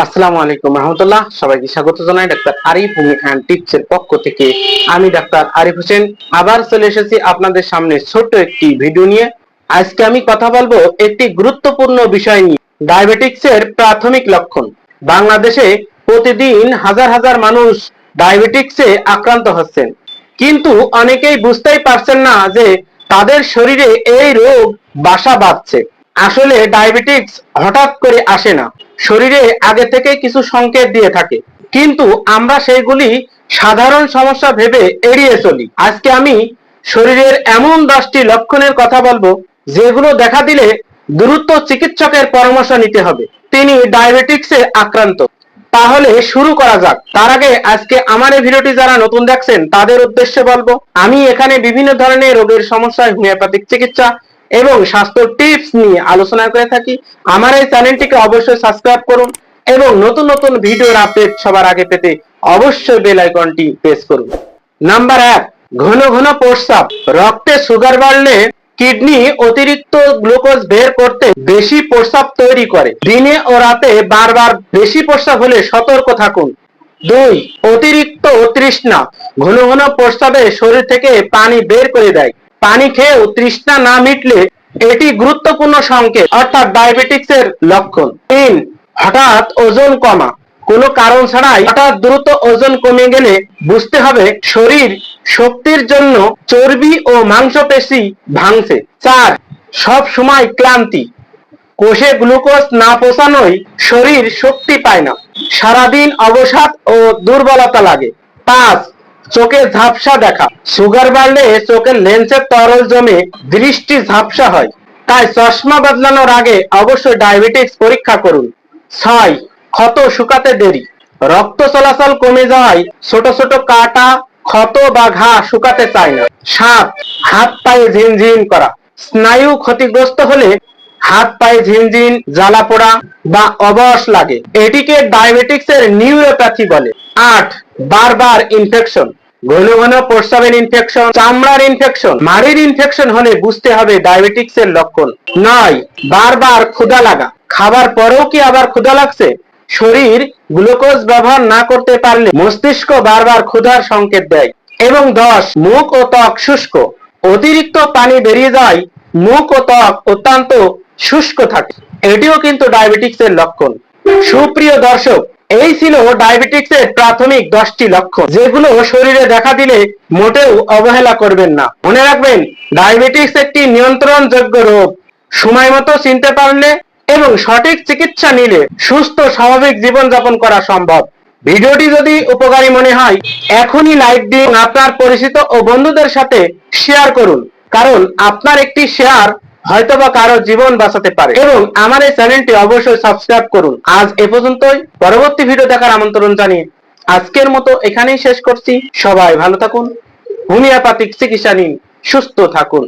আসসালামু আলাইকুম রহমতুল্লাহ, সবাইকে স্বাগত জানাই doctor Arif homeo and tips এর পক্ষ থেকে। আমি ডাক্তার আরিফ হোসেন আবার চলে এসেছি আপনাদের সামনে ছোট্ট একটি ভিডিও নিয়ে। আজকে আমি কথা বলবো একটি গুরুত্বপূর্ণ বিষয় নিয়ে, ডায়াবেটিক্স এর প্রাথমিক লক্ষণ। বাংলাদেশে প্রতিদিন হাজার হাজার মানুষ ডায়াবেটিক্স এ আক্রান্ত হচ্ছেন, কিন্তু অনেকেই বুঝতেই পারছেন না যে তাদের শরীরে এই রোগ বাসা বাঁধছে। আসলে ডায়াবেটিক্স হঠাৎ করে আসে না, শরীরে আগে থেকে কিছু সংকেত দিয়ে থাকে, কিন্তু আমরা সেগুলি সাধারণ সমস্যা ভেবে এড়িয়ে চলি। আজকে আমি শরীরের এমন 10টি লক্ষণের কথা বলবো যেগুলো দেখা দিলে দ্রুত চিকিৎসকের পরামর্শ নিতে হবে। তিনি ডায়াবেটিক্সে আক্রান্ত। তাহলে শুরু করা যাক। তার আগে আজকে আমার এই ভিডিওটি যারা নতুন দেখছেন তাদের উদ্দেশ্যে বলবো, আমি এখানে বিভিন্ন ধরনের রোগের সমস্যায় হোমিওপ্যাথিক চিকিৎসা এবং স্বাস্থ্য টিপস নিয়ে আলোচনা করে থাকি। আমার এই চ্যানেলটিকে অবশ্যই সাবস্ক্রাইব করুন এবং নতুন নতুন ভিডিওর আপডেট সবার আগে পেতে অবশ্যই বেল আইকনটি প্রেস করুন। নাম্বার 1, ঘন ঘন প্রস্রাব। রক্তে সুগার বাড়লে কিডনি অতিরিক্ত গ্লুকোজ বের করতে বেশি প্রস্রাব তৈরি করে। দিনে ও রাতে বারবার বেশি প্রস্রাব হলে সতর্ক থাকুন। 2, অতিরিক্ত তৃষ্ণা। ঘন ঘন প্রস্রাবে শরীর থেকে পানি বের করে দেয়। পানি খেয়েও তৃষ্ণা না মিটলে এটি গুরুত্বপূর্ণ সংকেত, অর্থাৎ ডায়াবেটিক্স এর লক্ষণ। 3, হঠাৎ ওজন কমা। কোনো কারণ ছাড়াই হঠাৎ দ্রুত ওজন কমে গেলে বুঝতে হবে শরীর শক্তির জন্য চর্বি ও মাংসপেশি ভাঙছে। 4, সব সময় ক্লান্তি। কোষে গ্লুকোজ না পৌঁছানোই শরীর শক্তি পায় না, সারাদিন অবসাদ ও দুর্বলতা লাগে। 5, চোখে ঝাপসা দেখা। সুগার বাড়লে চোখের লেন্সের তরল জমে দৃষ্টি ঝাপসা হয়, তাই চশমা বদলানোর আগে অবশ্যই ডায়াবেটিক্স পরীক্ষা করুন। 6, ক্ষত শুকাতে দেরি। রক্ত চলাচল কমে যাওয়ায় ছোট ছোট কাটা, ক্ষত বা ঘা শুকাতে চায় না। 7, হাত পায়ে ঝিনঝিন করা। স্নায়ু ক্ষতিগ্রস্ত হলে হাত পায়ে ঝিনঝিন, জ্বালা পোড়া বা অবশ লাগে, এটিকে ডায়াবেটিক্স এর নিউরোপ্যাথি বলে। 8, বারবার ইনফেকশন। ঘন ঘন প্রস্রাবের ইনফেকশন, চামড়ার ইনফেকশন, মাড়ির ইনফেকশন হলে বুঝতে হবে ডায়াবেটিক্স এর লক্ষণ। 9, বারবার ক্ষুধা লাগা। খাবার পরেও কি আবার ক্ষুধা লাগছে? শরীর গ্লুকোজ ব্যবহার না করতে পারলে মস্তিষ্ক বারবার ক্ষুধার সংকেত দেয়। এবং 10, মুখ ও ত্বক শুষ্ক। অতিরিক্ত পানি বেরিয়ে যায়, মুখ ও ত্বক অত্যন্ত শুষ্ক থাকে, এটিও কিন্তু ডায়াবেটিক্স এর লক্ষণ। সুপ্রিয় দর্শক, এই ছিল ডায়াবেটিক্স এর প্রাথমিক 10টি লক্ষণ, যেগুলো শরীরে দেখা দিলে মোটেও অবহেলা করবেন না। মনে রাখবেন, ডায়াবেটিক্স একটি নিয়ন্ত্রণযোগ্য রোগ। সময় মতো চিনতে পারলে এবং সঠিক চিকিৎসা নিলে সুস্থ স্বাভাবিক জীবন যাপন করা সম্ভব। ভিডিওটি যদি উপকারী মনে হয় এখনই লাইক দিন, আপনার পরিচিত ও বন্ধুদের সাথে শেয়ার করুন, কারণ আপনার একটি শেয়ার হয়তোবা কারো জীবন বাঁচাতে পারে। এবং আমার এই চ্যানেলটি অবশ্যই সাবস্ক্রাইব করুন। আজ এ পর্যন্তই, পরবর্তী ভিডিও দেখার আমন্ত্রণ জানিয়ে আজকের মতো এখানেই শেষ করছি। সবাই ভালো থাকুন, হোমিওপ্যাথিক চিকিৎসা নিন, সুস্থ থাকুন।